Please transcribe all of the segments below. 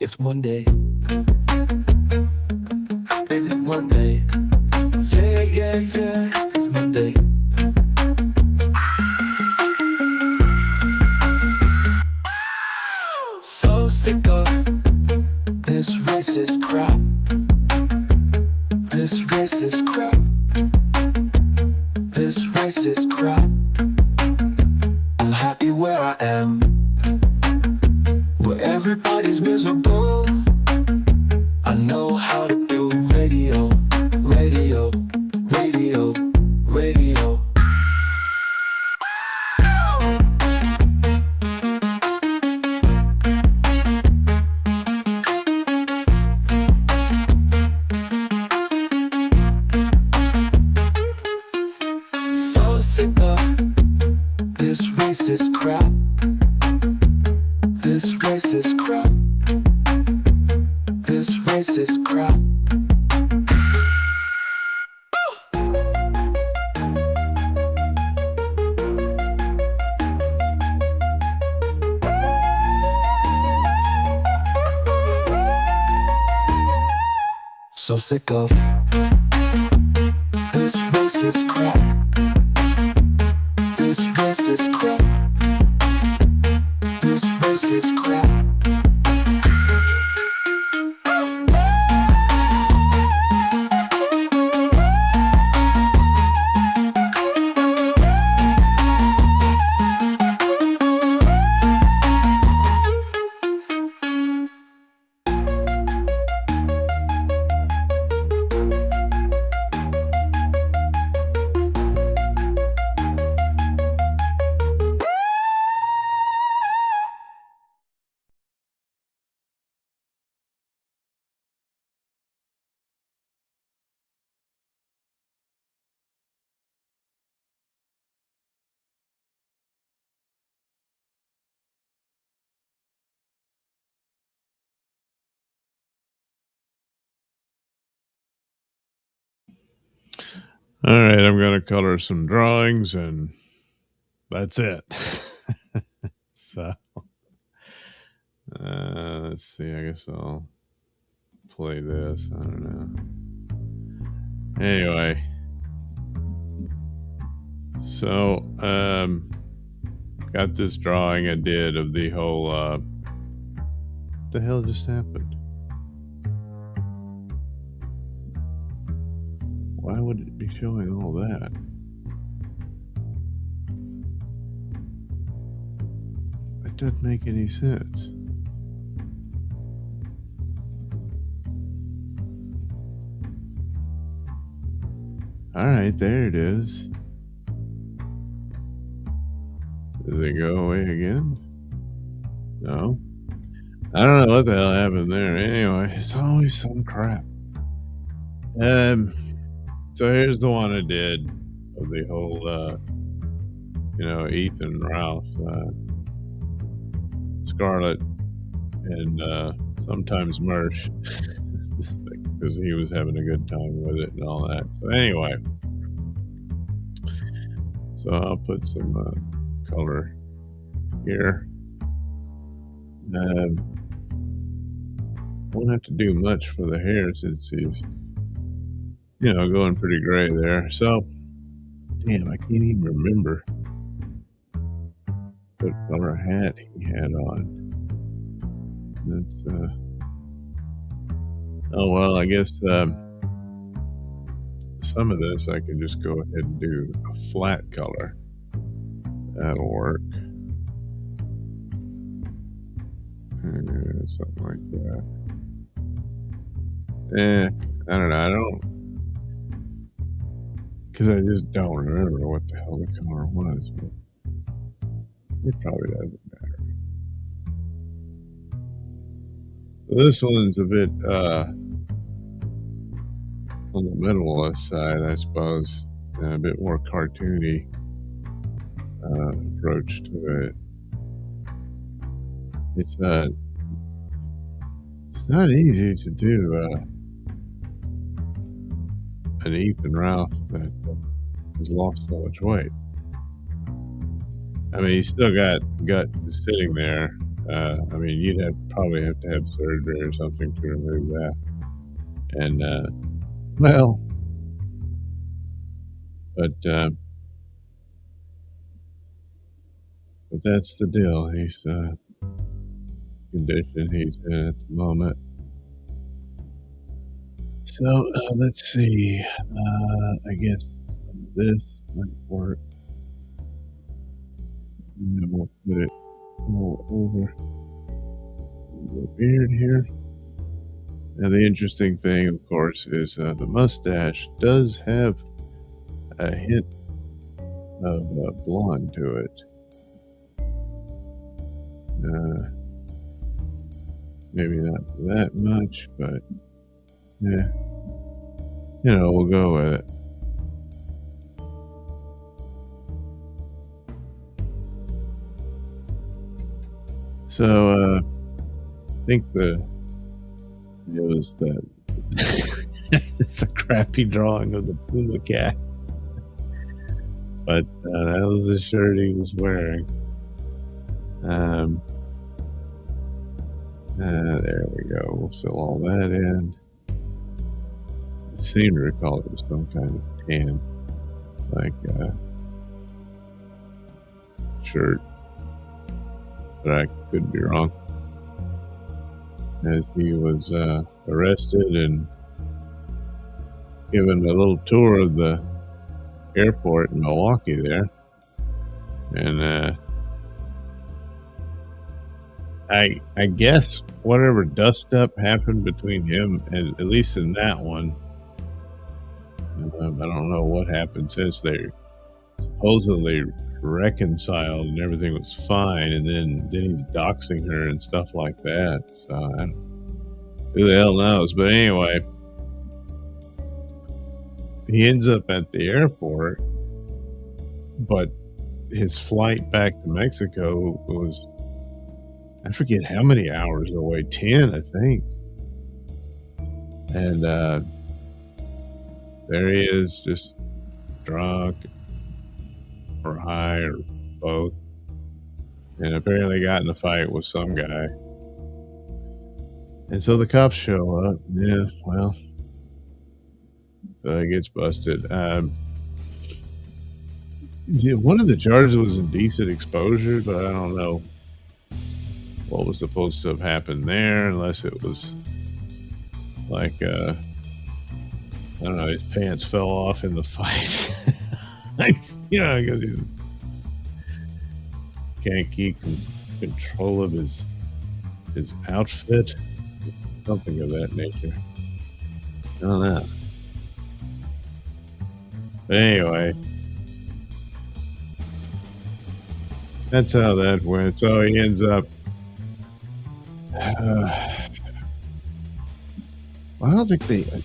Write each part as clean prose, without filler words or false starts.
It's Monday. Is it Monday? Yeah, yeah, yeah. It's Monday. So sick of this racist crap. This racist crap. This racist crap. I'm happy where I am, where everybody's miserable. I know how to do radio, radio, radio, radio. So sick of this racist crap. This racist crap. This racist crap. So sick of this racist crap. This racist crap. This racist crap. All right, I'm going to color some drawings, and that's it. So, let's see. I guess I'll play this. I don't know. Anyway, so got this drawing I did of the whole. What the hell just happened? Why would it be showing all that? It doesn't make any sense. All right, there it is. Does it go away again? No. I don't know what the hell happened there. Anyway, it's always some crap. So here's the one I did of the whole, Ethan, Ralph, Scarlett, and sometimes Mersh, because he was having a good time with it and all that. So anyway, so I'll put some color here. Won't have to do much for the hair since he's going pretty gray there. So, damn, I can't even remember what color hat he had on. That's, oh, well, I guess some of this I can just go ahead and do a flat color. That'll work. Something like that. I don't know. Because I just don't remember what the hell the color was, but it probably doesn't matter. So this one's a bit on the minimalist side, I suppose, and a bit more cartoony approach to it. It's not easy to do an Ethan Ralph that has lost so much weight. I mean, he's still got gut sitting there, I mean, probably have to have surgery or something to remove that. And well, but but that's the deal. He's condition he's in at the moment. So let's see. I guess this might work. And we'll put it all over the beard here. Now, the interesting thing, of course, is the mustache does have a hint of blonde to it. Maybe not that much, but yeah, we'll go with it. So I think it was the it's a crappy drawing of the Puma cat, but that was the shirt he was wearing. There we go. We'll fill all that in. I seem to recall it was some kind of tan, like shirt, but I could be wrong. As he was arrested and given a little tour of the airport in Milwaukee there, and I guess whatever dust up happened between him and at least in that one. I don't know what happened since they supposedly reconciled and everything was fine, and then he's doxing her and stuff like that. So who the hell knows? But anyway, he ends up at the airport, but his flight back to Mexico was, I forget how many hours away, 10, I think. And there he is, just drunk or high or both. And apparently got in a fight with some guy. And so the cops show up. Yeah, well, so he gets busted. One of the charges was indecent exposure, but I don't know what was supposed to have happened there, unless it was like I don't know, his pants fell off in the fight. Because he can't keep control of his outfit, something of that nature. I don't know. But anyway, that's how that went. So he ends up. I don't think I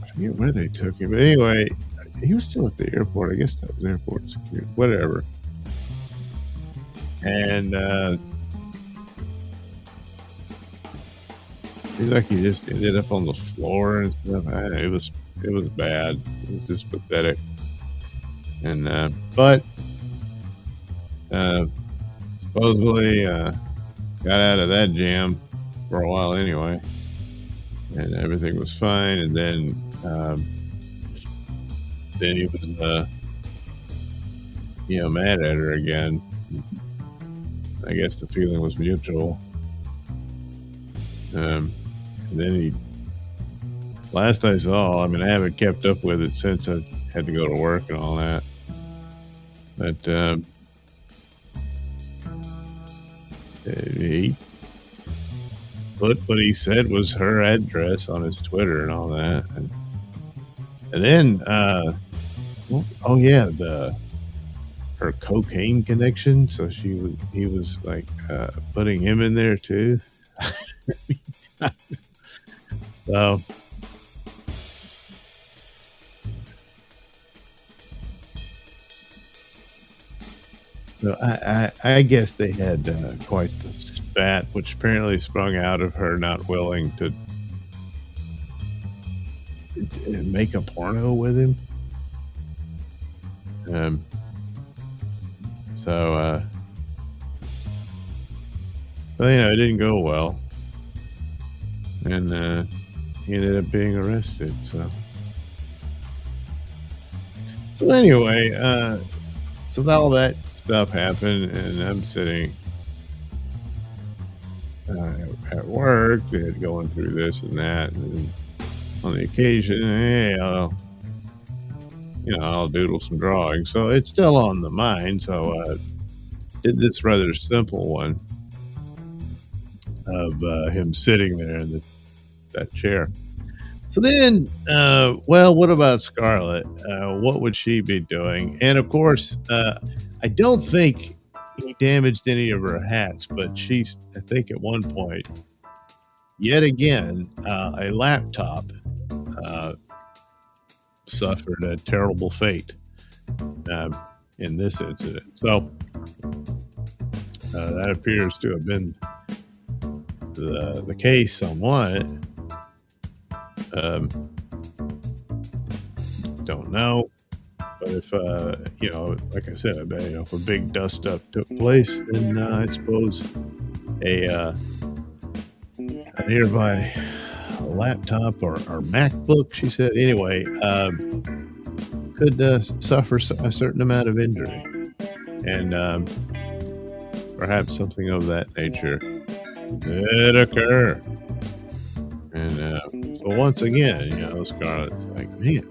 forget where they took him. But anyway, he was still at the airport. I guess that was airport security. Whatever. And seems like he just ended up on the floor and stuff. It was bad. It was just pathetic. And but supposedly got out of that jam for a while anyway, and everything was fine. And then he was mad at her again. I guess the feeling was mutual. And then last I saw, I mean, I haven't kept up with it since I had to go to work and all that, but he put what he said was her address on his Twitter and all that, and then oh yeah, her cocaine connection. So he was like putting him in there too. So I guess they had quite the spat, which apparently sprung out of her not willing to make a porno with him. So But, it didn't go well. And he ended up being arrested. So anyway, so all that stuff happened, and I'm sitting at work, going through this and that, and on the occasion, hey, I'll doodle some drawings. So it's still on the mind. So did this rather simple one of him sitting there in that chair. So then, what about Scarlett? What would she be doing? And of course, I don't think he damaged any of her hats, but I think at one point, yet again, a laptop suffered a terrible fate in this incident. So that appears to have been the case somewhat. Don't know, but if like I said, I bet if a big dust up took place, then I suppose a nearby laptop or MacBook, she said, anyway, could suffer a certain amount of injury, and perhaps something of that nature did occur. And so once again, Scarlett's like, man,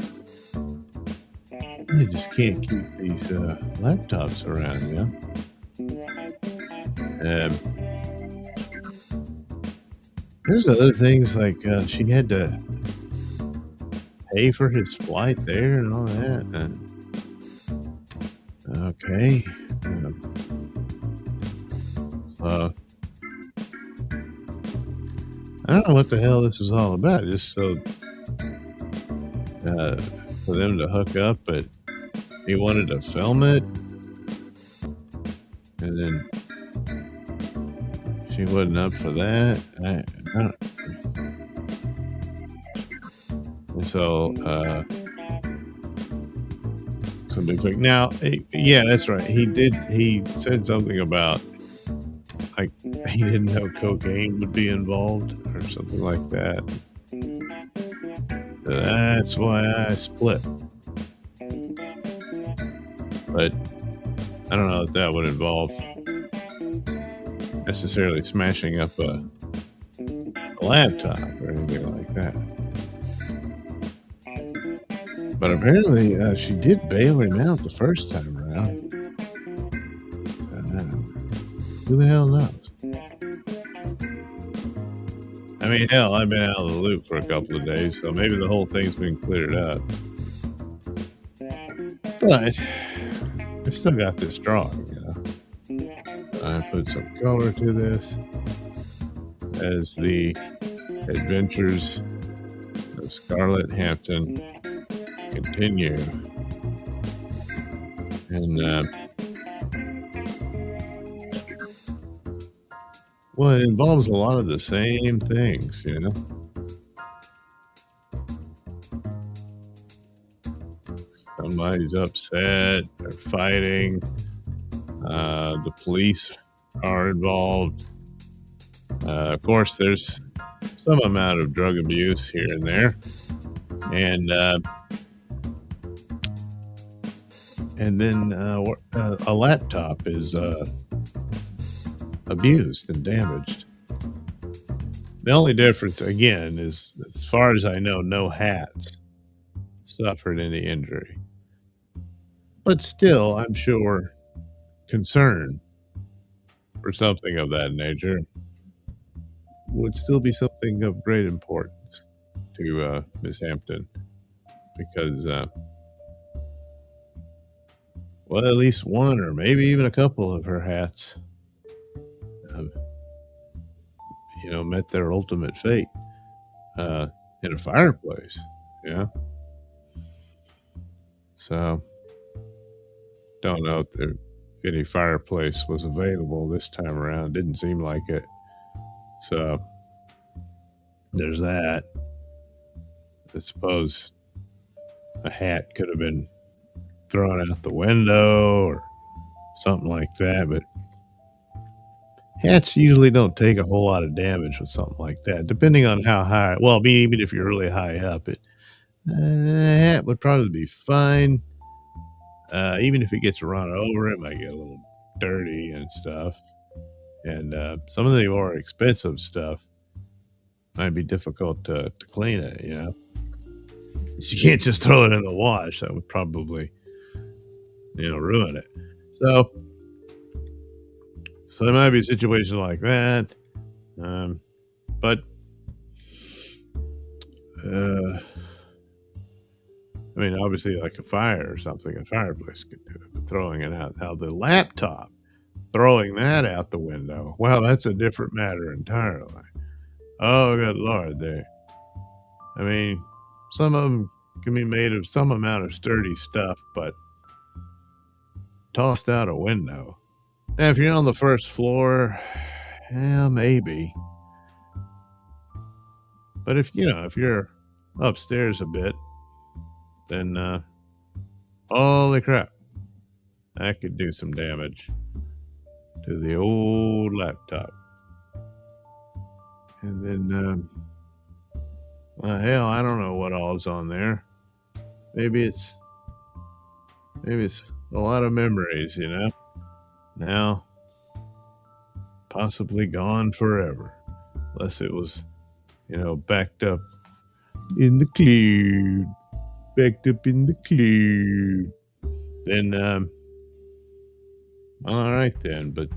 you just can't keep these laptops around, there's other things like she had to pay for his flight there and all that. Okay. So I don't know what the hell this was all about. Just so for them to hook up, but he wanted to film it, and then she wasn't up for that. I don't. And so somebody's like, now, yeah, that's right. He said something about like he didn't know cocaine would be involved or something like that. So that's why I split. But I don't know if that would involve necessarily smashing up a laptop or anything like that. But apparently she did bail him out the first time around. Who the hell knows? I mean, hell, I've been out of the loop for a couple of days, so maybe the whole thing's been cleared up. But I still got this drawing, I put some color to this as the adventures of Scarlett Hampton continue. And it involves a lot of the same things, Somebody's upset, they're fighting, the police are involved. Of course, there's some amount of drug abuse here and there, and then a laptop is abused and damaged. The only difference, again, is as far as I know, no hats suffered any injury. But still, I'm sure concern for something of that nature would still be something of great importance to Miss Hampton, because, at least one or maybe even a couple of her hats, met their ultimate fate in a fireplace. So, don't know if any fireplace was available this time around. Didn't seem like it. So, there's that. I suppose a hat could have been thrown out the window or something like that. But Hats usually don't take a whole lot of damage with something like that, depending on how high. Well, even if you're really high up, hat would probably be fine. Even if it gets run over, it might get a little dirty and stuff. And some of the more expensive stuff might be difficult to clean it. You can't just throw it in the wash. That would probably ruin it. So there might be a situation like that. But I mean, obviously, like a fire or something, a fireplace could do it. But throwing it out, now the laptop, throwing that out the window, well, that's a different matter entirely. Oh, good Lord, I mean, some of them can be made of some amount of sturdy stuff, but tossed out a window. Now, if you're on the first floor, yeah, maybe. But if you're upstairs a bit, then holy crap, that could do some damage to the old laptop. And then, hell, I don't know what all's on there. Maybe it's a lot of memories, now possibly gone forever, unless it was, backed up in the cloud. Backed up in the cloud. Then, all right then, but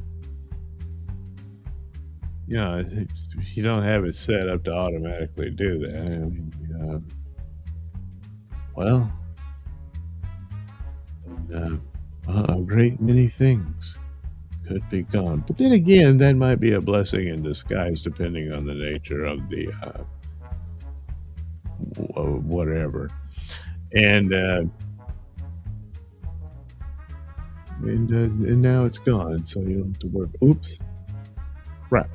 you don't have it set up to automatically do that. I mean, well, a great many things could be gone. But then again, that might be a blessing in disguise, depending on the nature of the whatever. And now it's gone, so you don't have to worry. Oops, crap!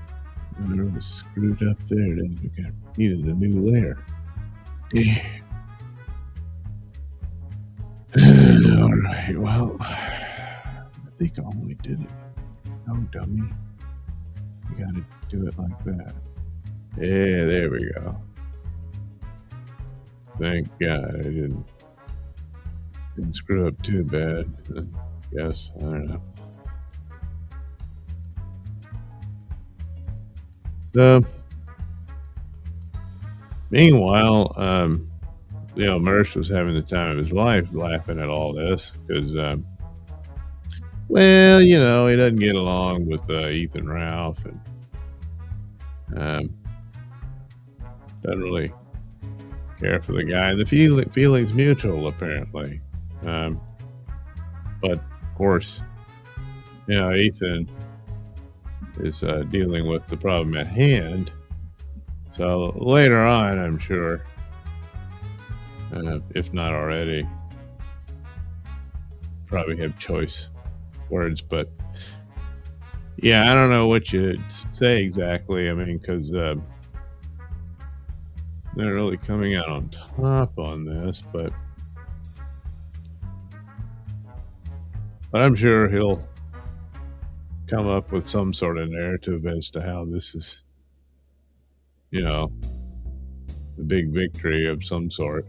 I was screwed up there. Then needed a new layer. All right. Well, I think I only did it. No, dummy. You got to do it like that. Yeah, there we go. Thank God I didn't screw up too bad. Yes, I don't know. So, meanwhile, Mersh was having the time of his life laughing at all this because, well, he doesn't get along with Ethan Ralph and doesn't really care for the guy. The feeling's mutual, apparently. But, of course, Ethan is dealing with the problem at hand. So later on, I'm sure, if not already, probably have choice words. But, yeah, I don't know what you say exactly. I mean, because they're really coming out on top on this, but I'm sure he'll come up with some sort of narrative as to how this is, the big victory of some sort.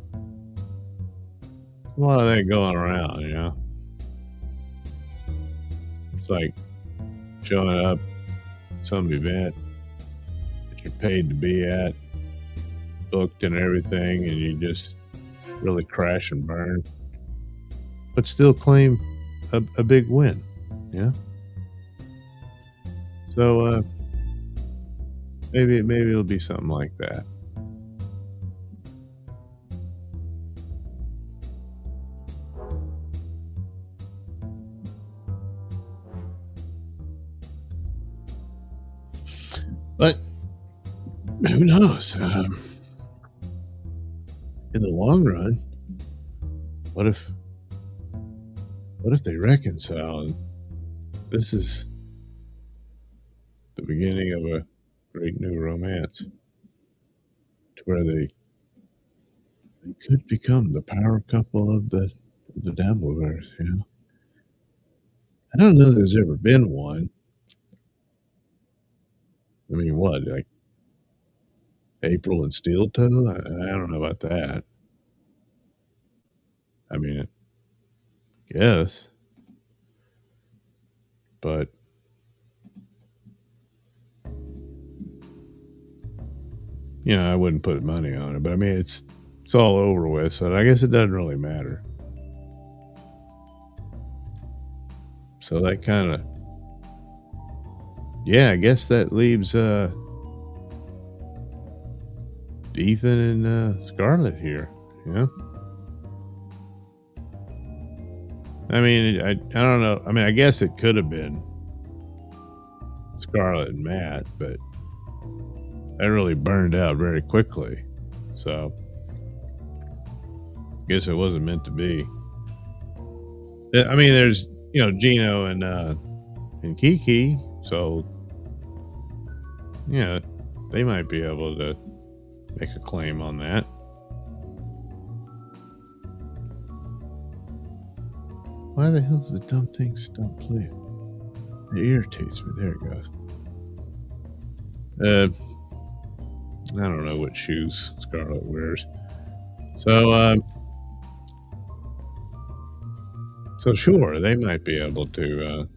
A lot of that going around, It's like showing up at some event that you're paid to be at, booked and everything, and you just really crash and burn, but still claim a big win, So maybe it'll be something like that. But who knows? In the long run, what if they reconcile? And this is the beginning of a great new romance, to where they could become the power couple of the Dabbleverse. I don't know if there's ever been one. I mean, what, like April and Steel Toe? I don't know about that. I mean, yes, but I wouldn't put money on it. But I mean, it's all over with, so I guess it doesn't really matter. So that kind of, yeah, I guess that leaves Ethan and Scarlett here. Yeah. I mean, I don't know. I mean, I guess it could have been Scarlett and Matt, but that really burned out very quickly. So I guess it wasn't meant to be. I mean, there's Gino and Kiki, so they might be able to make a claim on that. Why the hell does the dumb thing stop playing? It irritates me. There it goes. I don't know what shoes Scarlett wears. So sure, they might be able to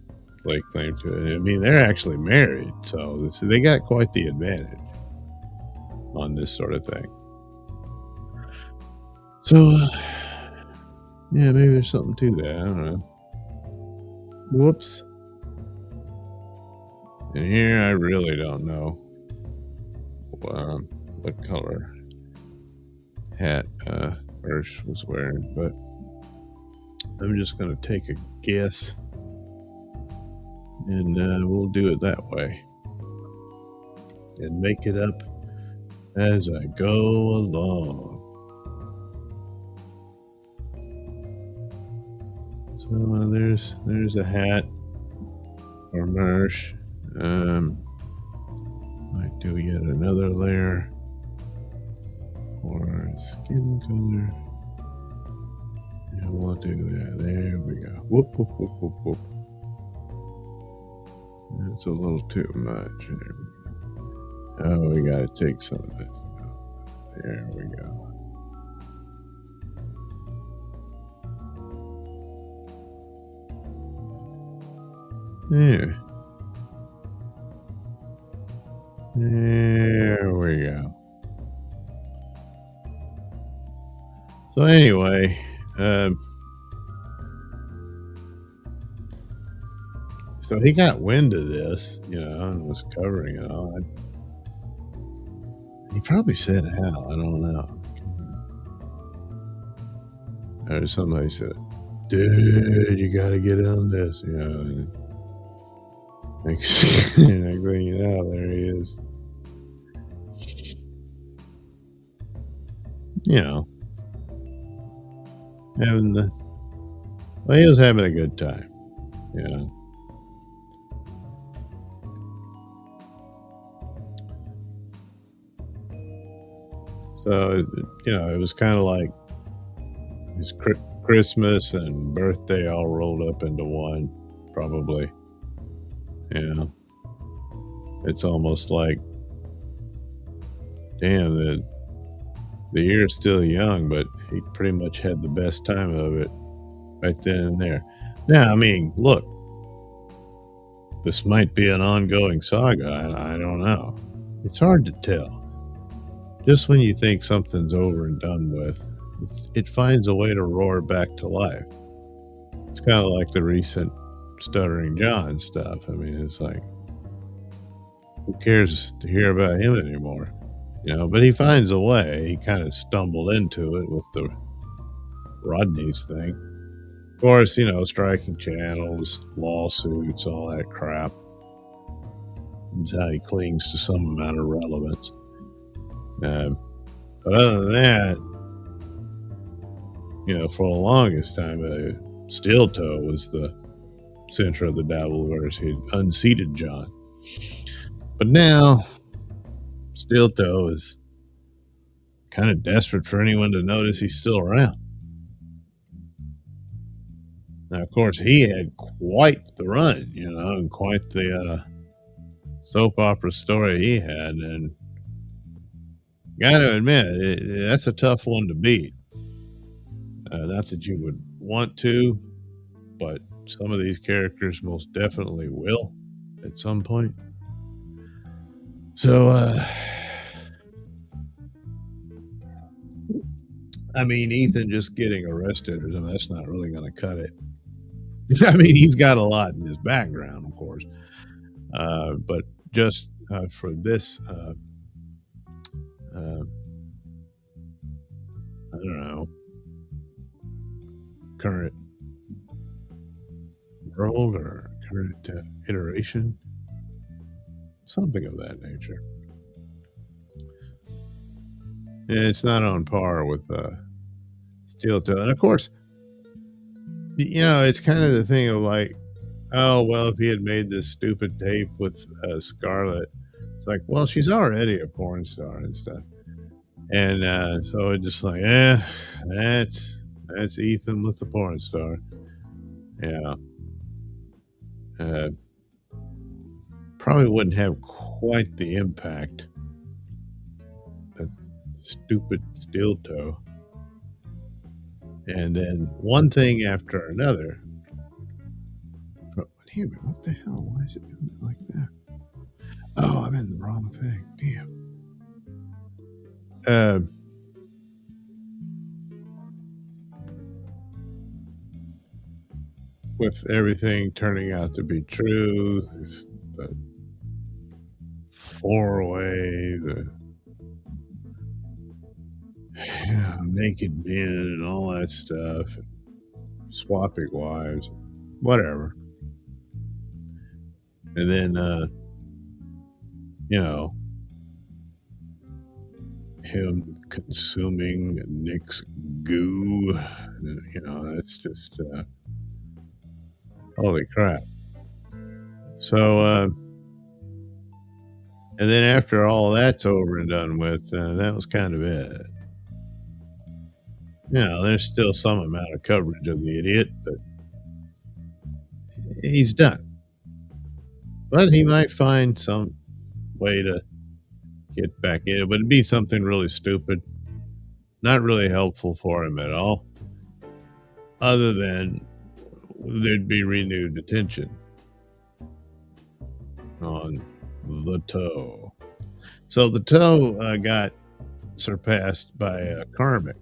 lay claim to it. I mean, they're actually married, so they got quite the advantage on this sort of thing. So, yeah, maybe there's something to that. I don't know. Whoops. And here, I really don't know what color hat Hirsch was wearing, but I'm just going to take a guess, and we'll do it that way and make it up as I go along. So there's a hat for Mersh. Might do yet another layer for skin color. And we'll do that. There we go. Whoop, whoop, whoop, whoop, whoop. That's a little too much. Oh, we got to take some of this out. There we go. There. There we go. So anyway, so he got wind of this, and was covering it all. He probably said how, I don't know. Or somebody said, dude, you got to get on this, Next thing you know, there he is. He was having a good time, So, it was kind of like his Christmas and birthday all rolled up into one, probably. It's almost like, damn, the year's still young, but he pretty much had the best time of it right then and there. Now, I mean, look, this might be an ongoing saga. I don't know. It's hard to tell. Just when you think something's over and done with, it finds a way to roar back to life. It's kind of like the recent Stuttering John stuff. I mean, it's like, who cares to hear about him anymore? But he finds a way. He kind of stumbled into it with the Rodney's thing. Of course, striking channels, lawsuits, all that crap. That's how he clings to some amount of relevance. But other than that, for the longest time, Steel Toe was the center of the Dabbleverse. He unseated John. But now, Steel Toe is kind of desperate for anyone to notice he's still around. Now, of course, he had quite the run, and quite the soap opera story he had, and gotta admit, that's a tough one to beat. Not that you would want to, but some of these characters most definitely will at some point. So, I mean, Ethan just getting arrested or something, that's not really going to cut it. I mean, he's got a lot in his background, of course. But just for this, uh, I don't know, current world or current iteration, something of that nature. And it's not on par with Steel Toe. And of course, it's kind of the thing of like, oh, well, if he had made this stupid tape with Scarlett, it's like, well, she's already a porn star and stuff. And so it's just like, that's Ethan with the porn star. Yeah. Probably wouldn't have quite the impact that stupid Steel Toe. And then one thing after another. Damn it, what the hell? Why is it doing it like that? Oh, I'm in the wrong thing. Damn. With everything turning out to be true, the four-way, the naked men and all that stuff, swapping wives, whatever. And then, him consuming Nick's goo, that's just, holy crap. So, and then after all that's over and done with, that was kind of it. There's still some amount of coverage of the idiot, but he's done. But he might find some way to get back in it, but it'd be something really stupid, not really helpful for him at all, other than there'd be renewed attention on the Toe. So the Toe got surpassed by Karmic,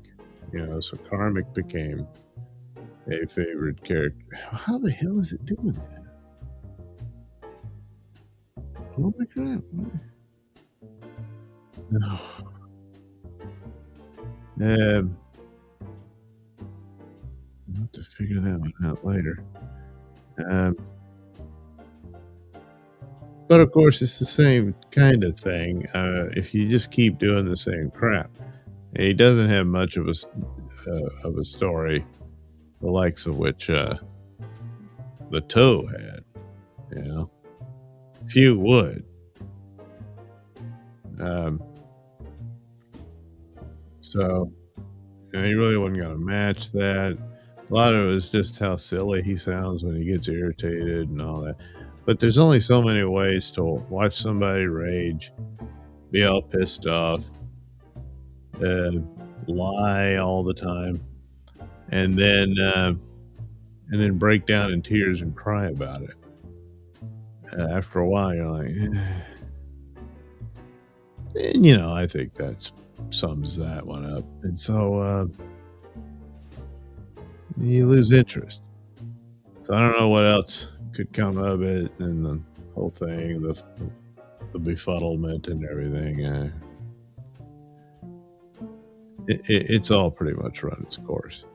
so Karmic became a favorite character. How the hell is it doing that? Oh my god. No. I'll have to figure that one out later. But of course, it's the same kind of thing. If you just keep doing the same crap, he doesn't have much of a story, the likes of which the Toe had. Few would. So he really wasn't going to match that. A lot of it is just how silly he sounds when he gets irritated and all that. But there's only so many ways to watch somebody rage, be all pissed off, lie all the time, and then break down in tears and cry about it. After a while, you're like, and I think that sums that one up. And so you lose interest. So I don't know what else could come of it, and the whole thing, the befuddlement and everything. It's all pretty much run its course.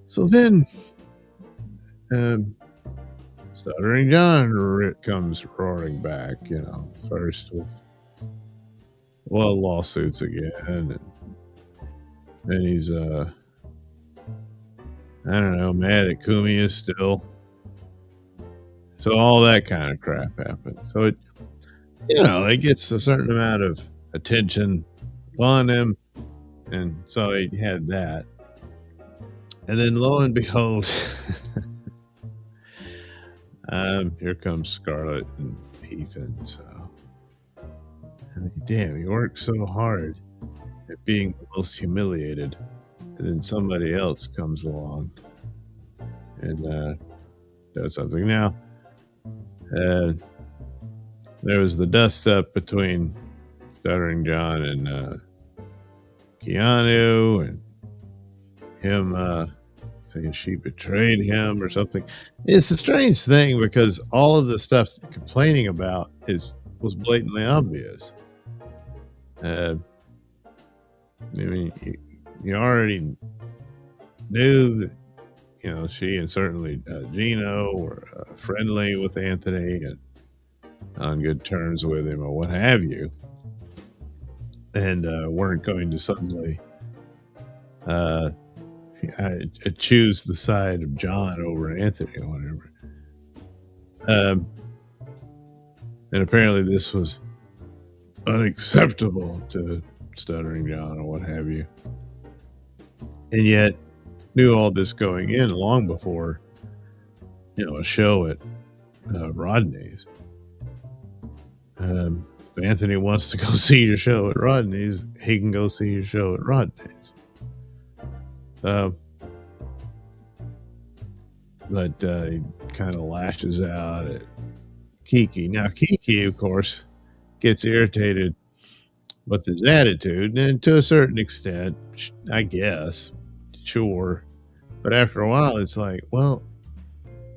So then, Stuttering John comes roaring back, first with, lawsuits again, and then he's, I don't know, mad at Kumiya still. So all that kind of crap happens. So it gets a certain amount of attention on him, and so he had that. And then lo and behold, Here comes Scarlett and Ethan. So, I mean, damn, he worked so hard at being the most humiliated, and then somebody else comes along and does something. Now, uh, there was the dust up between Stuttering John and Keanu, and him saying she betrayed him or something. It's a strange thing because all of the stuff complaining about was blatantly obvious. I mean, you already knew that, she and certainly Gino were friendly with Anthony and on good terms with him or what have you, and weren't going to suddenly I choose the side of John over Anthony or whatever. And apparently this was unacceptable to Stuttering John or what have you. And yet knew all this going in long before, a show at Rodney's. If Anthony wants to go see your show at Rodney's, he can go see your show at Rodney's. But he kind of lashes out at Kiki. Now, Kiki, of course, gets irritated with his attitude, and to a certain extent, I guess, sure. But after a while, it's like, well,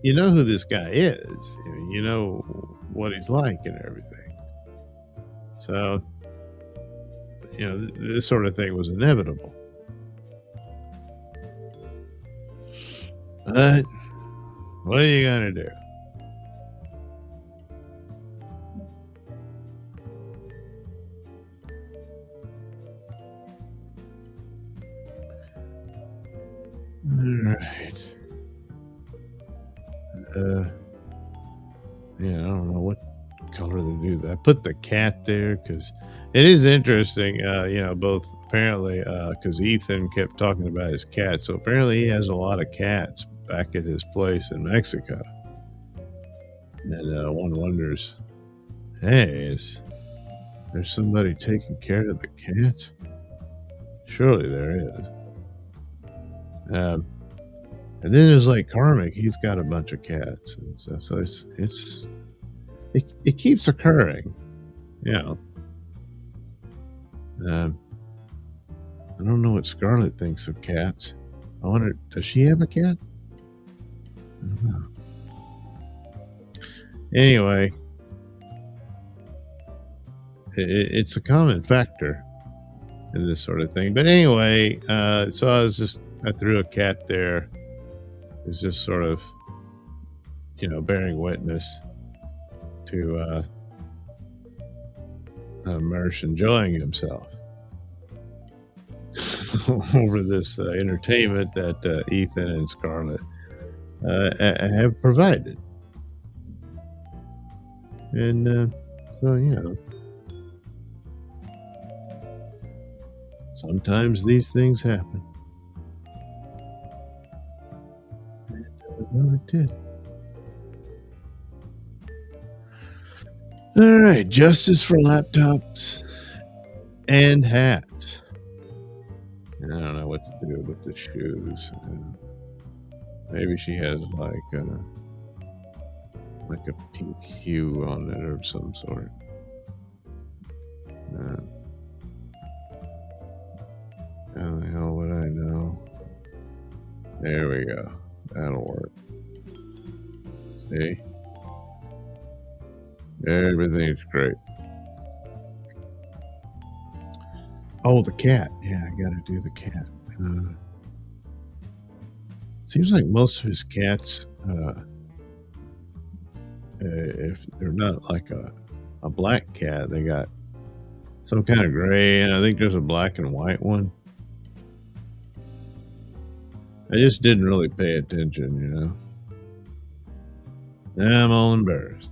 you know who this guy is. You know what he's like and everything. So, this sort of thing was inevitable. But what are you going to do? All right. I don't know what color to do that. I put the cat there because it is interesting. Both apparently because Ethan kept talking about his cat, so apparently he has a lot of cats back at his place in Mexico. And one wonders, hey, is there somebody taking care of the cats? Surely there is. And then there's like Karmic, he's got a bunch of cats, and so it keeps occurring, I don't know what Scarlett thinks of cats. I wonder, does she have a cat? I don't know. Anyway, it's a common factor in this sort of thing. But anyway, so I threw a cat there. It's just sort of, bearing witness to Mersh enjoying himself over this entertainment that Ethan and Scarlett have provided. And so, sometimes these things happen. Well, it did. All right, justice for laptops and hats. I don't know what to do with the shoes. Maybe she has like a pink hue on it of some sort. How the hell would I know? There we go. That'll work. See? Everything's great. Oh, the cat. Yeah, I gotta do the cat. Seems like most of his cats, if they're not like a black cat, they got some kind of gray, and I think there's a black and white one. I just didn't really pay attention, I'm all embarrassed.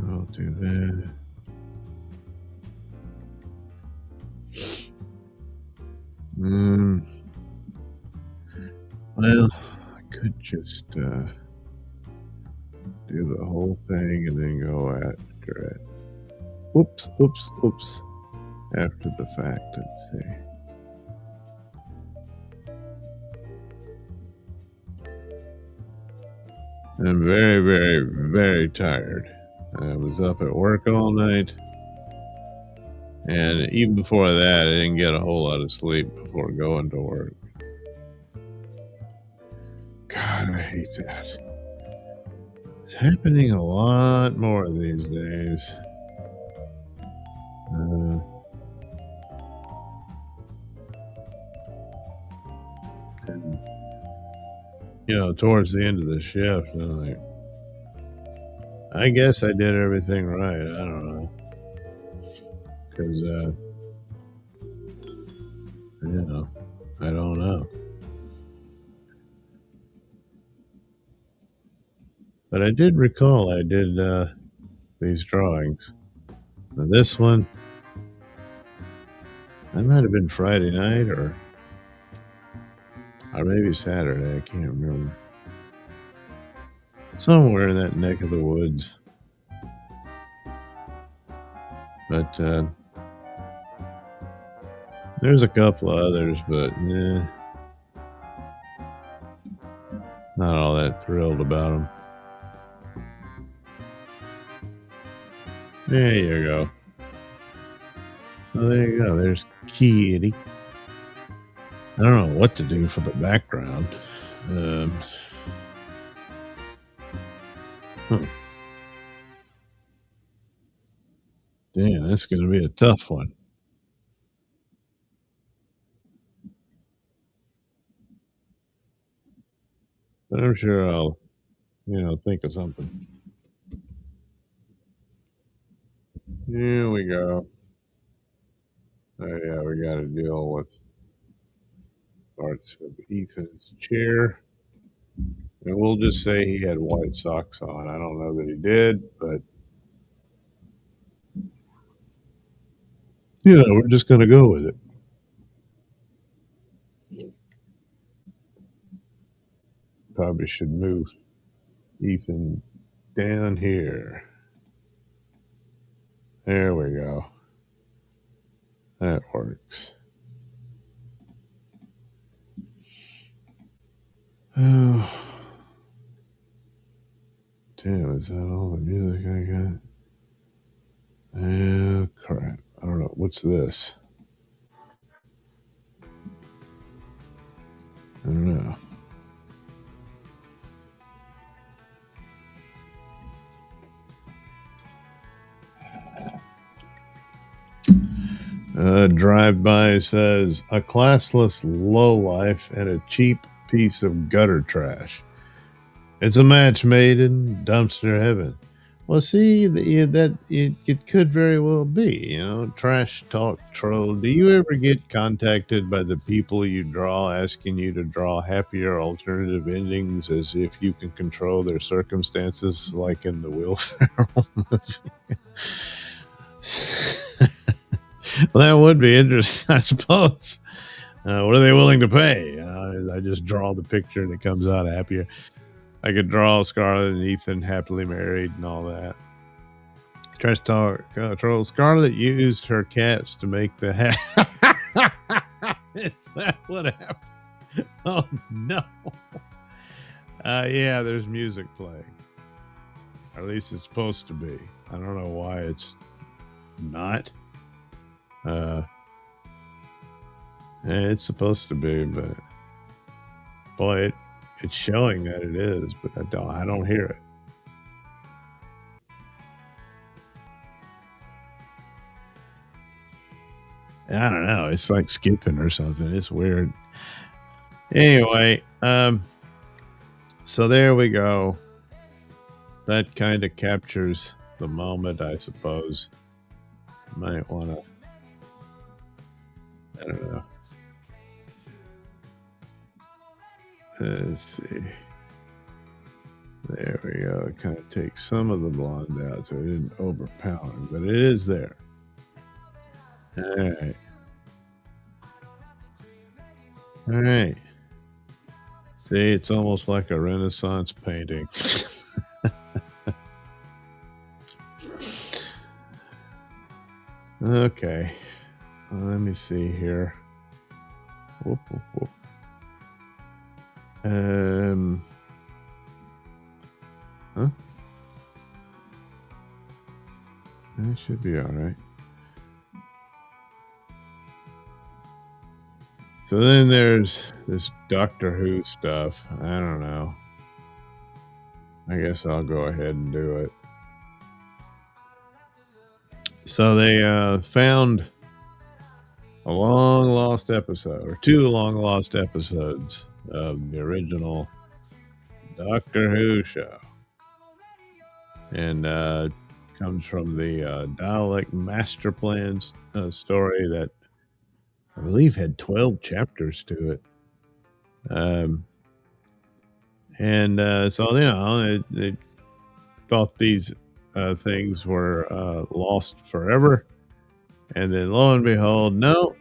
I'll do that. Well, I could just do the whole thing and then go after it. Whoops, whoops, whoops. After the fact, let's see. I'm very, very, very tired. I was up at work all night. And even before that, I didn't get a whole lot of sleep before going to work. God, I hate that. It's happening a lot more these days. And, towards the end of the shift, I'm like, I guess I did everything right. I don't know. Because, I don't know. But I did recall I did these drawings. Now this one, that might have been Friday night or maybe Saturday. I can't remember. Somewhere in that neck of the woods. But there's a couple of others, but not all that thrilled about them. There you go. So there you go. There's Kitty. I don't know what to do for the background. Damn, that's going to be a tough one. But I'm sure I'll, think of something. Here we go. Oh, yeah, we got to deal with parts of Ethan's chair. And we'll just say he had white socks on. I don't know that he did, but we're just going to go with it. Probably should move Ethan down here. There we go. That works. Oh, damn, is that all the music I got? Oh, crap. I don't know. What's this? I don't know. Drive-by says, a classless lowlife and a cheap piece of gutter trash. It's a match made in dumpster heaven. Well, see, it could very well be, trash talk troll. Do you ever get contacted by the people you draw asking you to draw happier alternative endings as if you can control their circumstances, like in the Will Ferrell movie? Well, that would be interesting, I suppose. What are they willing to pay? I just draw the picture and it comes out happier. I could draw Scarlett and Ethan happily married and all that. Trash talk troll. Scarlett used her cats to make the hat. Is that what happened? Oh no. Yeah, there's music playing. Or at least it's supposed to be. I don't know why it's not. It's supposed to be, but boy, it's showing that it is, but I don't hear it. I don't know. It's like skipping or something. It's weird. Anyway, so there we go. That kind of captures the moment, I suppose. Might want to, I don't know. Let's see. There we go. It kind of takes some of the blonde out so it isn't overpowering, but it is there. All right. See, it's almost like a Renaissance painting. Okay. Let me see here. Whoop, whoop, whoop. Huh? That should be all right. So then there's this Doctor Who stuff. I don't know. I guess I'll go ahead and do it. So they found a long lost episode, or two long lost episodes of the original Doctor Who show. And comes from the Dalek Master Plans story that I believe had 12 chapters to it. So, they thought these things were lost forever. And then lo and behold, no,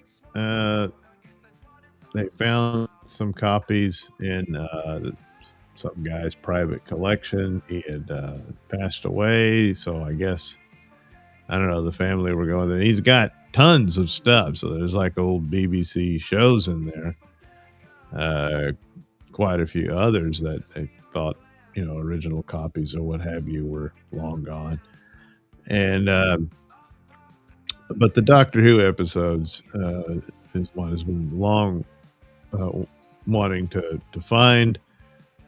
they found some copies in some guy's private collection. He had passed away. So I guess, I don't know, the family were going there. He's got tons of stuff. So there's like old BBC shows in there. Quite a few others that they thought, original copies or what have you were long gone. And, but the Doctor Who episodes is one has been long wanting to find.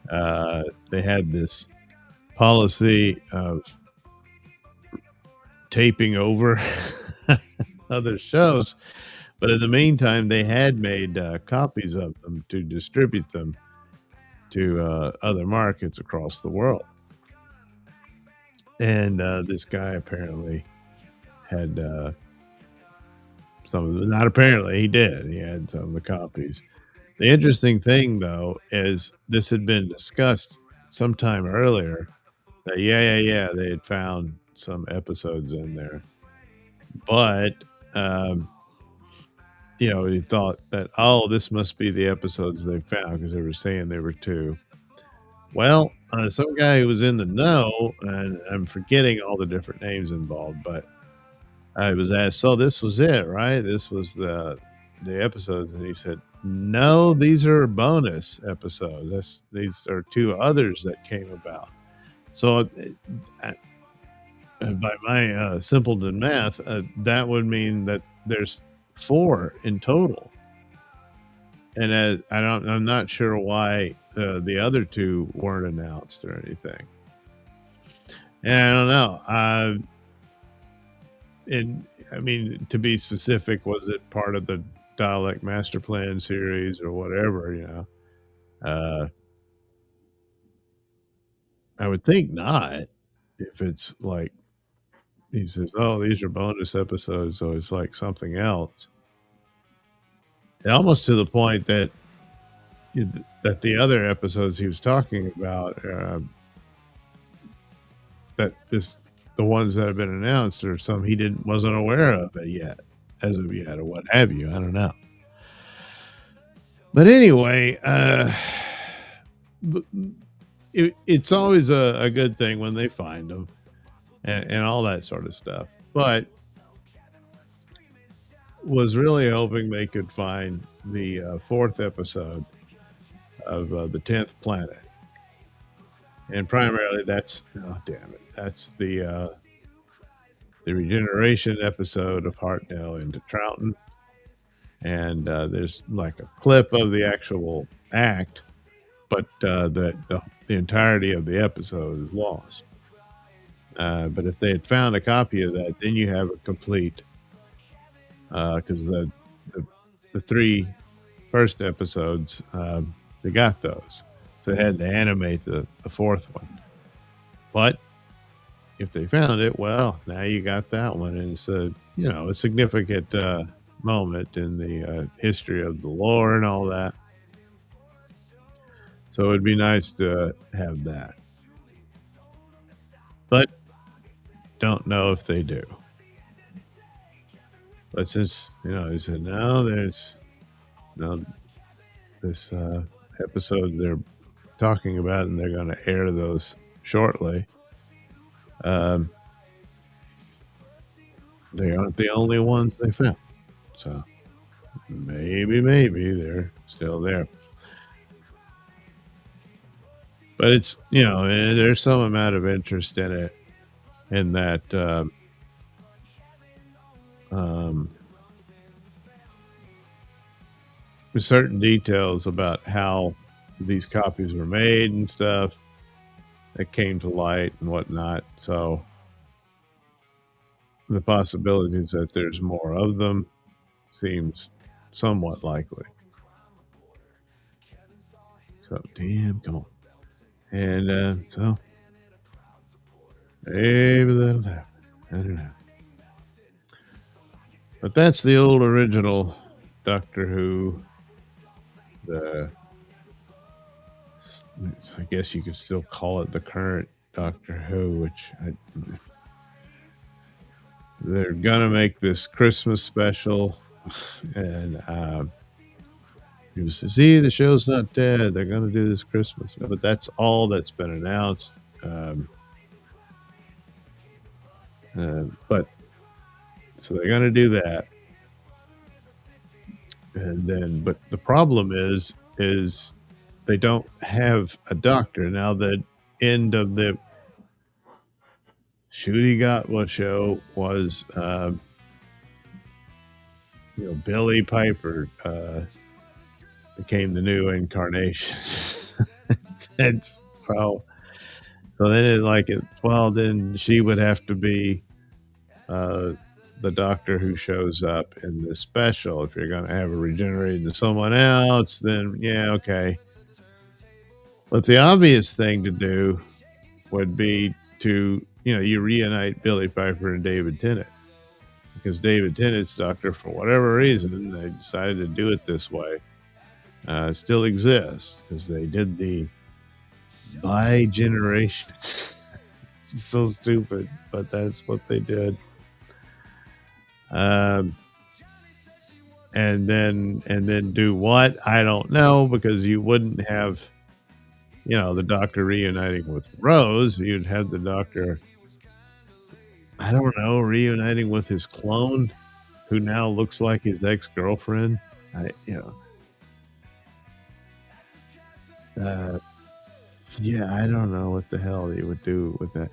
They had this policy of taping over other shows, but in the meantime, they had made copies of them to distribute them to other markets across the world. And this guy apparently had some of them. Not apparently, he did. He had some of the copies. The interesting thing, though, is this had been discussed sometime earlier that, they had found some episodes in there. But, he thought that, this must be the episodes they found because they were saying there were two. Well, some guy who was in the know, and I'm forgetting all the different names involved, but I was asked, so this was it, right? This was the episodes. And he said, no, these are bonus episodes. These are two others that came about. So by my simpleton math, that would mean that there's 4 in total. And I'm not sure why the other 2 weren't announced or anything. And I don't know. And I mean, to be specific, was it part of the Dalek Master Plan series or whatever? I would think not. If it's like he says, "Oh, these are bonus episodes," so it's like something else. And almost to the point that the other episodes he was talking about, the ones that have been announced, or some he wasn't aware of it yet, as of yet, or what have you. I don't know. But anyway, it's always a good thing when they find them and all that sort of stuff. But was really hoping they could find the 4th episode of the 10th Planet. And primarily that's the regeneration episode of Hartnell into Troughton. And there's like a clip of the actual act, but the entirety of the episode is lost. But if they had found a copy of that, then you have a complete, because the 3 first episodes, they got those. So they had to animate the 4th one. But if they found it, well, now you got that one. And it's a significant moment in the history of the lore and all that. So it'd be nice to have that. But don't know if they do. But since, they said, no, this episodes they're talking about, and they're going to air those shortly. Um, they aren't the only ones they found. So maybe they're still there. But it's, there's some amount of interest in it, in that um, there's certain details about how these copies were made and stuff that came to light and whatnot. So the possibilities that there's more of them seems somewhat likely. So, damn, come on. And so maybe that'll happen. I don't know. But that's the old original Doctor Who. I guess you could still call it the current Doctor Who, which they're gonna make this Christmas special, and people say, "See, the show's not dead. They're gonna do this Christmas," but that's all that's been announced. But so they're gonna do that, and then, but the problem is they don't have a doctor now. The end of the Shooty Gatwa show was, Billy Piper became the new incarnation. And so they didn't like it. Well, then she would have to be the doctor who shows up in the special. If you're going to have her regenerate into someone else, then yeah, okay. But the obvious thing to do would be to, you reunite Billy Piper and David Tennant. Because David Tennant's doctor, for whatever reason, they decided to do it this way. Still exists, because they did the bi-generation. It's so stupid, but that's what they did. And then do what? I don't know, because you wouldn't have, the doctor reuniting with Rose. You'd have the doctor, I don't know, reuniting with his clone, who now looks like his ex-girlfriend. Yeah, I don't know what the hell he would do with that.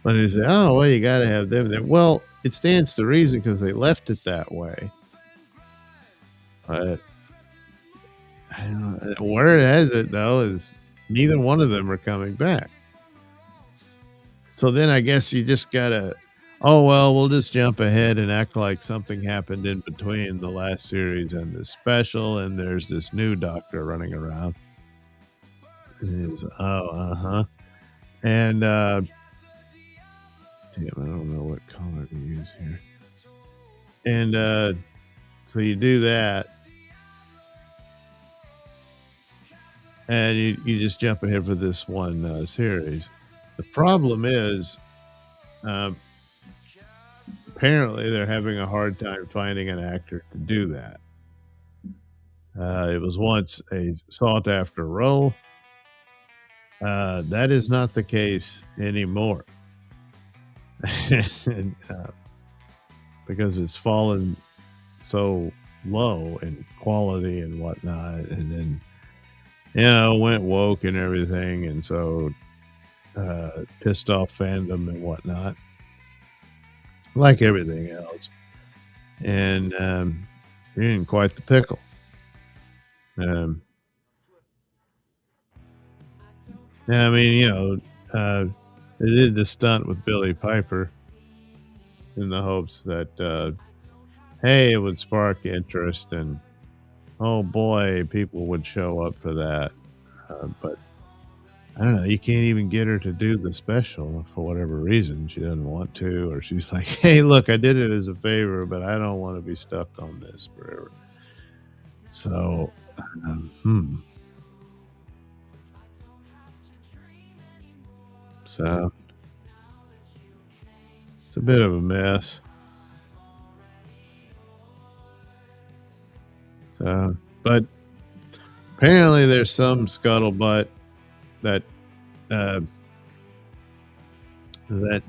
But he said, "Oh, well, you got to have them there." Well, it stands to reason, because they left it that way. But I don't know. Where it has it, though, is neither one of them are coming back. So then I guess you just got to, oh, well, we'll just jump ahead and act like something happened in between the last series and the special, and there's this new doctor running around. And he's, and damn, I don't know what color to use here. And so you do that, and you just jump ahead for this one series. The problem is, apparently they're having a hard time finding an actor to do that. It was once a sought-after role. That is not the case anymore. And, because it's fallen so low in quality and whatnot, and then went woke and everything, and so pissed off fandom and whatnot, like everything else, and you're in quite the pickle. I mean, they did the stunt with Billy Piper in the hopes that, hey, it would spark interest, and oh boy, people would show up for that. But I don't know, you can't even get her to do the special for whatever reason. She doesn't want to, or she's like, hey, look, I did it as a favor, but I don't want to be stuck on this forever. So, So it's a bit of a mess. So, but Apparently, there's some scuttlebutt that uh, that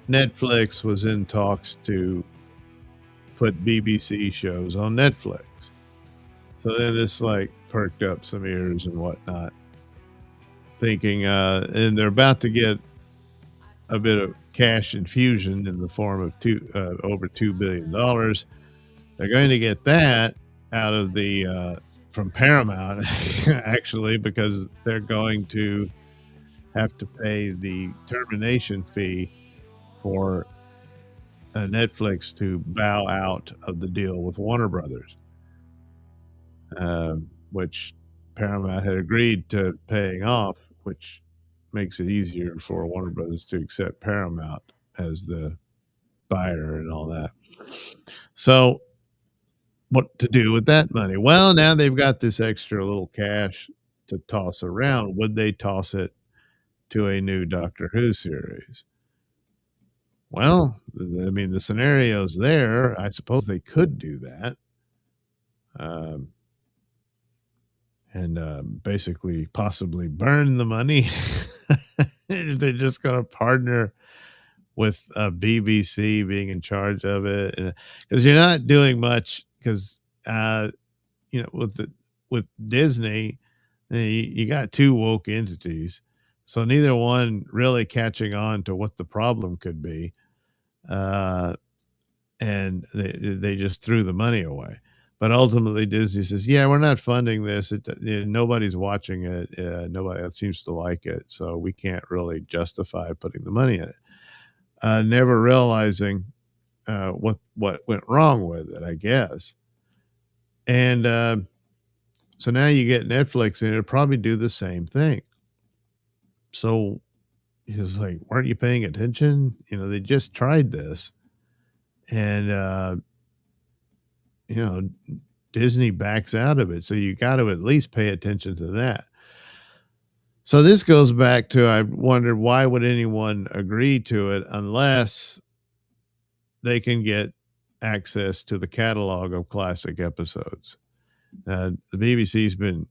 Netflix was in talks to put BBC shows on Netflix. So then this like perked up some ears and whatnot, thinking, and they're about to get a bit of cash infusion in the form of over $2 billion. They're going to get that out of the from Paramount, actually, because they're going to have to pay the termination fee for Netflix to bow out of the deal with Warner Brothers, which Paramount had agreed to paying off, which makes it easier for Warner Brothers to accept Paramount as the buyer and all that. So, what to do with that money? Well, now they've got this extra little cash to toss around. Would they toss it to a new Doctor Who series? Well, I mean, the scenario's there. I suppose they could do that. Um, and basically possibly burn the money. If they're just going to partner with BBC being in charge of it, because you're not doing much. Because with Disney, you got two woke entities, so neither one really catching on to what the problem could be, and they just threw the money away. But ultimately, Disney says, "Yeah, we're not funding this. Nobody's watching it. Nobody else seems to like it, so we can't really justify putting the money in it." Never realizing what went wrong with it, I guess. And so now you get Netflix, and it'll probably do the same thing. So he's like, "Weren't you paying attention? They just tried this, and you know, Disney backs out of it, so you got to at least pay attention to that." So this goes back to, I wondered, why would anyone agree to it unless they can get access to the catalog of classic episodes? The BBC's been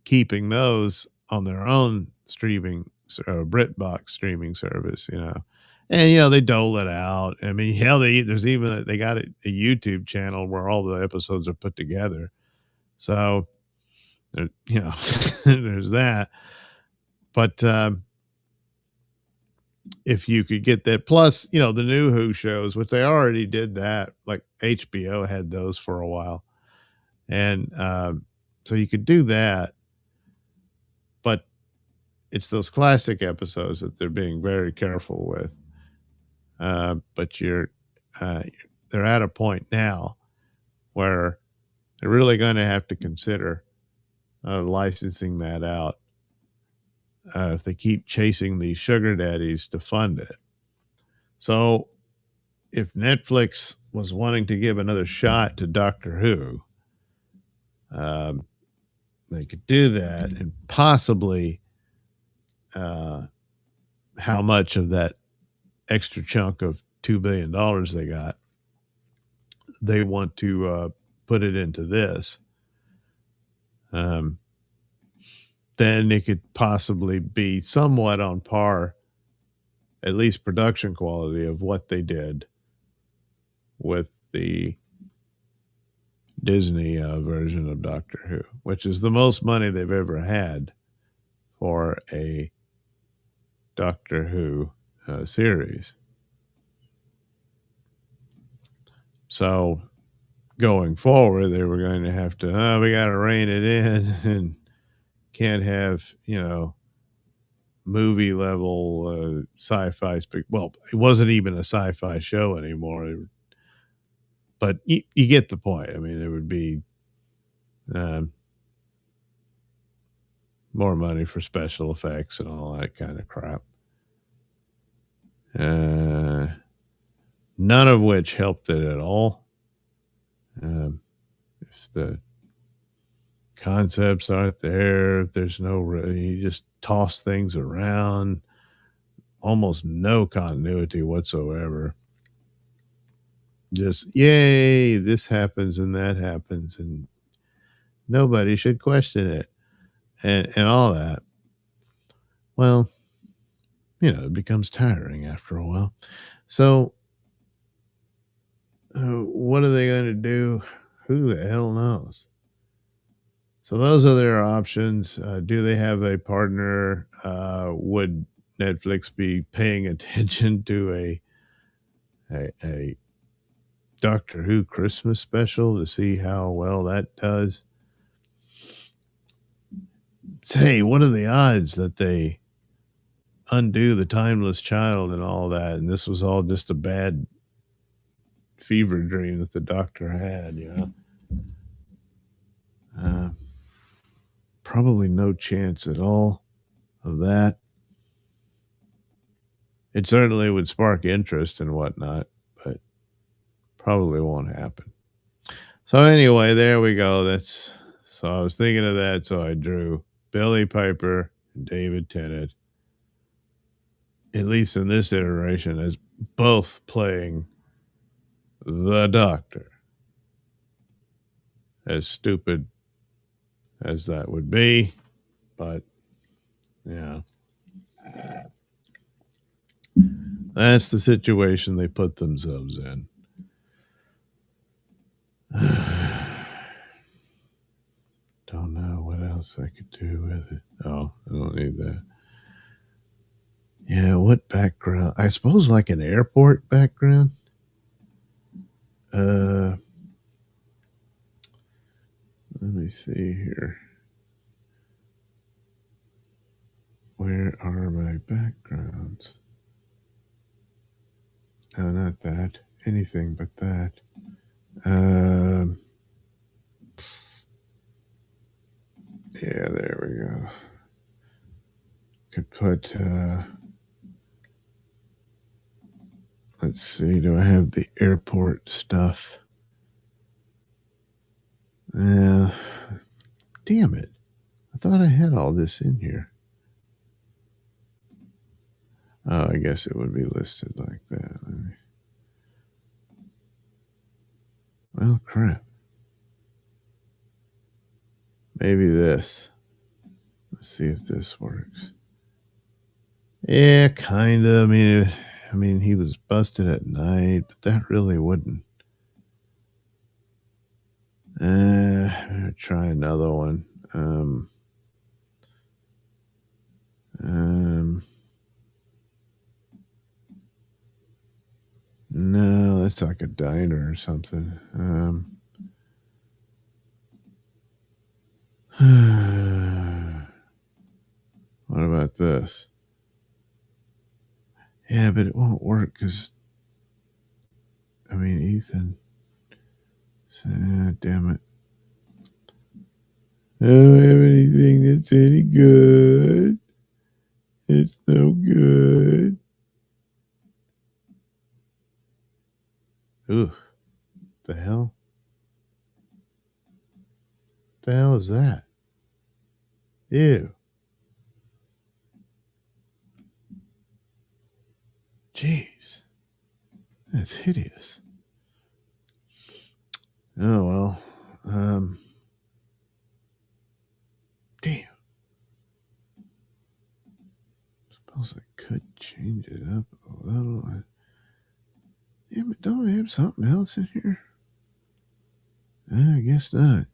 keeping those on their own streaming, BritBox streaming service, and they dole it out. I mean, hell, they got a YouTube channel where all the episodes are put together. So, there's that. But if you could get that, plus, the new Who shows, which they already did that, like HBO had those for a while. And so you could do that. But it's those classic episodes that they're being very careful with. But they're at a point now where they're really going to have to consider licensing that out if they keep chasing these sugar daddies to fund it. So if Netflix was wanting to give another shot to Doctor Who, they could do that, and possibly how much of that extra chunk of $2 billion they got, they want to put it into this. Then it could possibly be somewhat on par, at least production quality, of what they did with the Disney version of Doctor Who, which is the most money they've ever had for a Doctor Who series. So going forward, they were going to have to, we got to rein it in and can't have, movie level sci-fi. Well, it wasn't even a sci-fi show anymore. But you get the point. I mean, there would be more money for special effects and all that kind of crap. None of which helped it at all. If the concepts aren't there, if there's you just toss things around, almost no continuity whatsoever. just, yay, this happens and that happens, and nobody should question it, and all that. Well, it becomes tiring after a while. So, what are they going to do? Who the hell knows? So those are their options. Do they have a partner? Would Netflix be paying attention to a Doctor Who Christmas special to see how well that does? Say, what are the odds that they undo the timeless child and all that, and this was all just a bad fever dream that the doctor had? Uh, Probably no chance at all of that. It certainly would spark interest and whatnot, but probably won't happen. So anyway, there we go. So I was thinking of that, so I drew Billy Piper and David Tennant, at least in this iteration, as both playing the Doctor. As stupid as that would be, but yeah, that's the situation they put themselves in. Don't know what else I could do with it. Oh, I don't need that. Yeah, what background? I suppose like an airport background. Let me see here. Where are my backgrounds? No, not that. Anything but that. Yeah, there we go. Could put, let's see, do I have the airport stuff? Yeah. Damn it. I thought I had all this in here. Oh, I guess it would be listed like that. Well, crap. Maybe this. Let's see if this works. Yeah, kind of. I mean, he was busted at night, but that really wouldn't. I'm gonna try another one. No, that's like a diner or something. What about this? Yeah, but it won't work because, Ethan. Damn it. I don't have anything that's any good. It's no good. Ugh. The hell? The hell is that? Ew. Jeez. That's hideous. Oh, well. Damn. Suppose I could change it up a little. Damn it, don't I have something else in here? I guess not.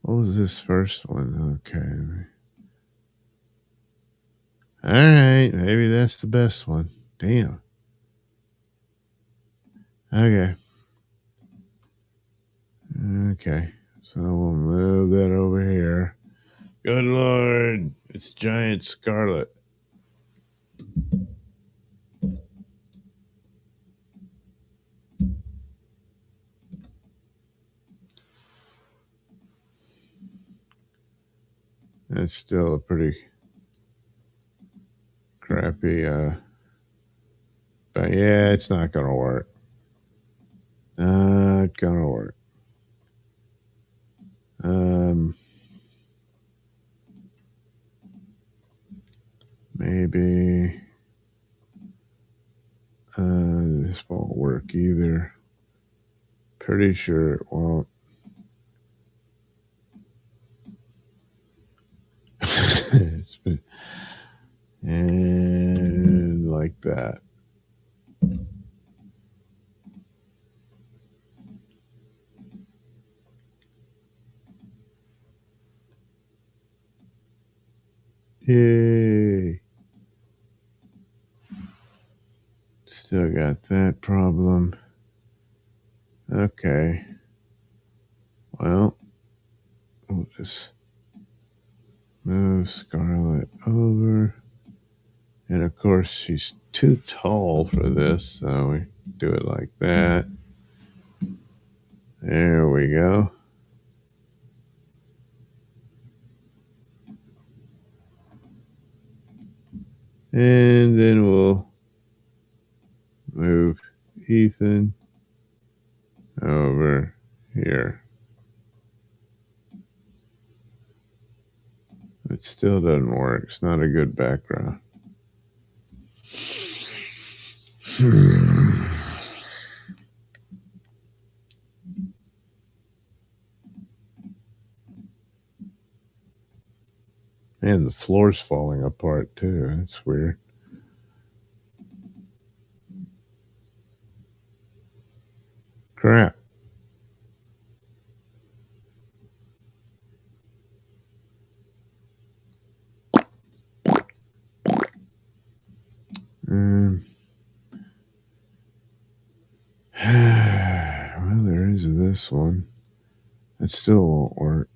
What was this first one? Okay. All right, maybe that's the best one. Damn. Okay. Okay. So we'll move that over here. Good Lord. It's Giant Scarlet. That's still a pretty crappy, but yeah, it's not going to work. Not going to work. Maybe this won't work work either. Pretty sure it won't. And like that. Yay. Still got that problem. Okay. Well, we'll just move Scarlet over. And of course, she's too tall for this, so we do it like that. There we go. And then we'll move Ethan over here. It still doesn't work. It's not a good background. And the floor's falling apart too. That's weird. Crap. Well, there is this one. It still won't work.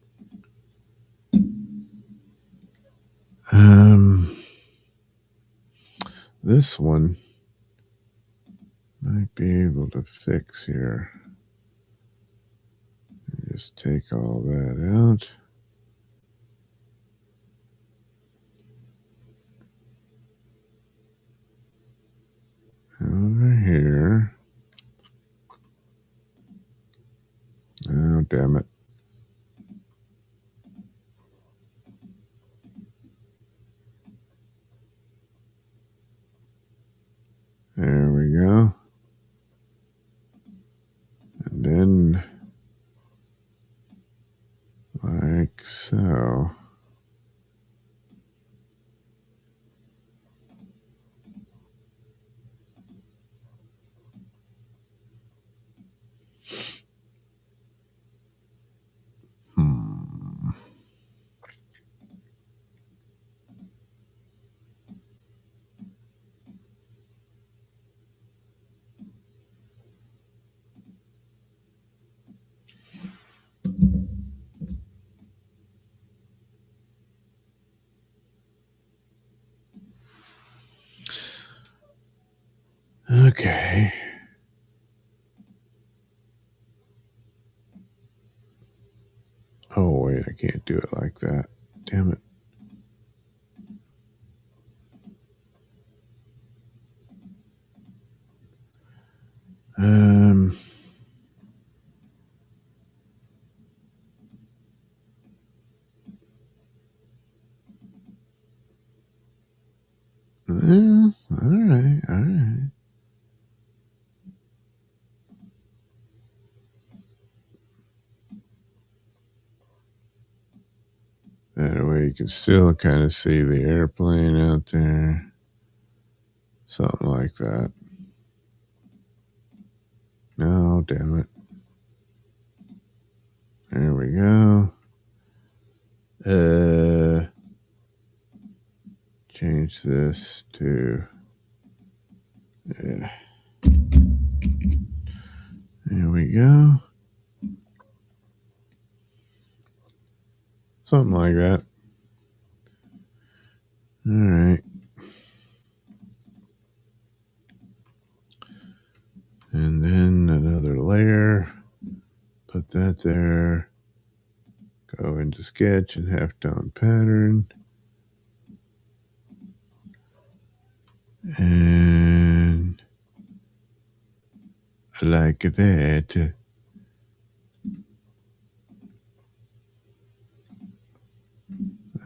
This one might be able to fix here. Just take all that out. Over here. Oh, damn it. There we go. And then, like so. Okay. Oh, wait, I can't do it like that. Damn it. Well, all right. That way you can still kind of see the airplane out there. Something like that. No, damn it. There we go. Change this to, yeah. There we go. Something like that. All right. And then another layer. Put that there. Go into sketch and halftone pattern. And like that.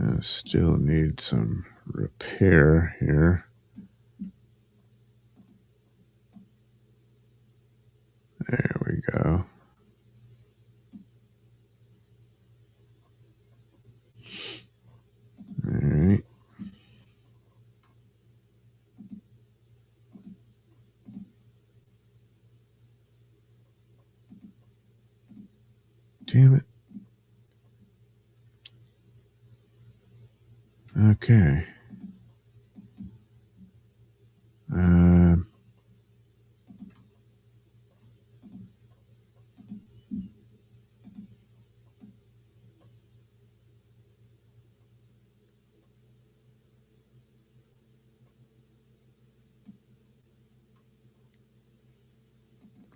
I still need some repair here. damn it. Okay.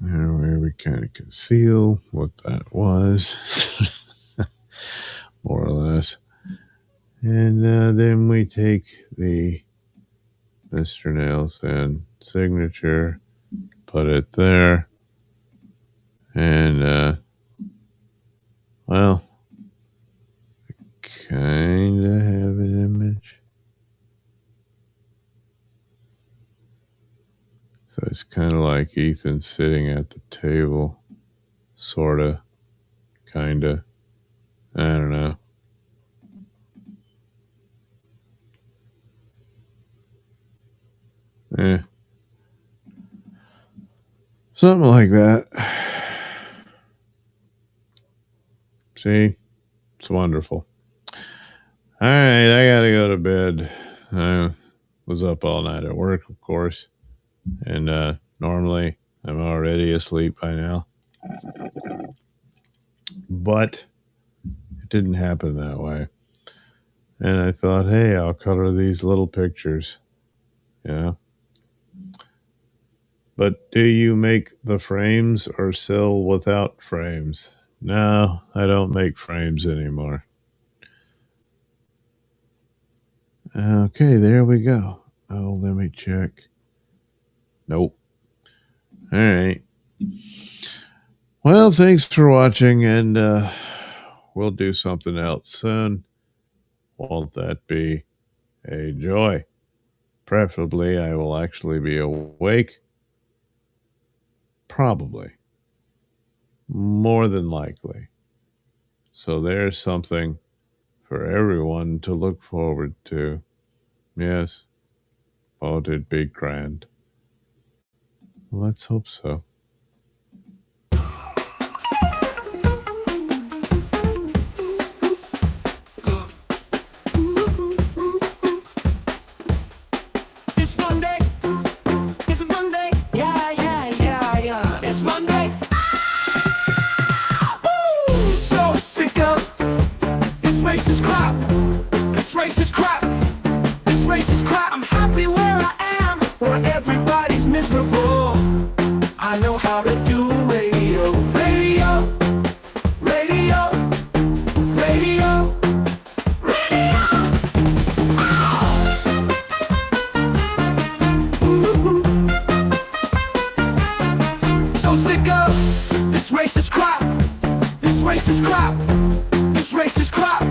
Where we kind of conceal what that was, more or less. And then we take the Mr. Nailsin signature, put it there, and well, kind of have an image. So it's kind of like Ethan sitting at the table, sort of, kind of. I don't know. Something like that. See? It's wonderful. All right, I got to go to bed. I was up all night at work, of course. And normally I'm already asleep by now. But it didn't happen that way. And I thought, hey, I'll color these little pictures. Yeah. But do you make the frames or sell without frames? No, I don't make frames anymore. Okay, there we go. Oh, let me check. Nope. All right. Well, thanks for watching, and we'll do something else soon. Won't that be a joy? Preferably, I will actually be awake. Probably. More than likely. So there's something for everyone to look forward to. Yes. Won't it be grand? Let's hope so. It's Monday. It's Monday. Yeah. It's Monday. Woo! So sick of this racist crap. This racist crap. This racist crap. I'm happy where I am, where everybody's miserable. I know how to do radio. Radio. Radio. Radio. So sick of this racist crap. This racist crap. This racist crap.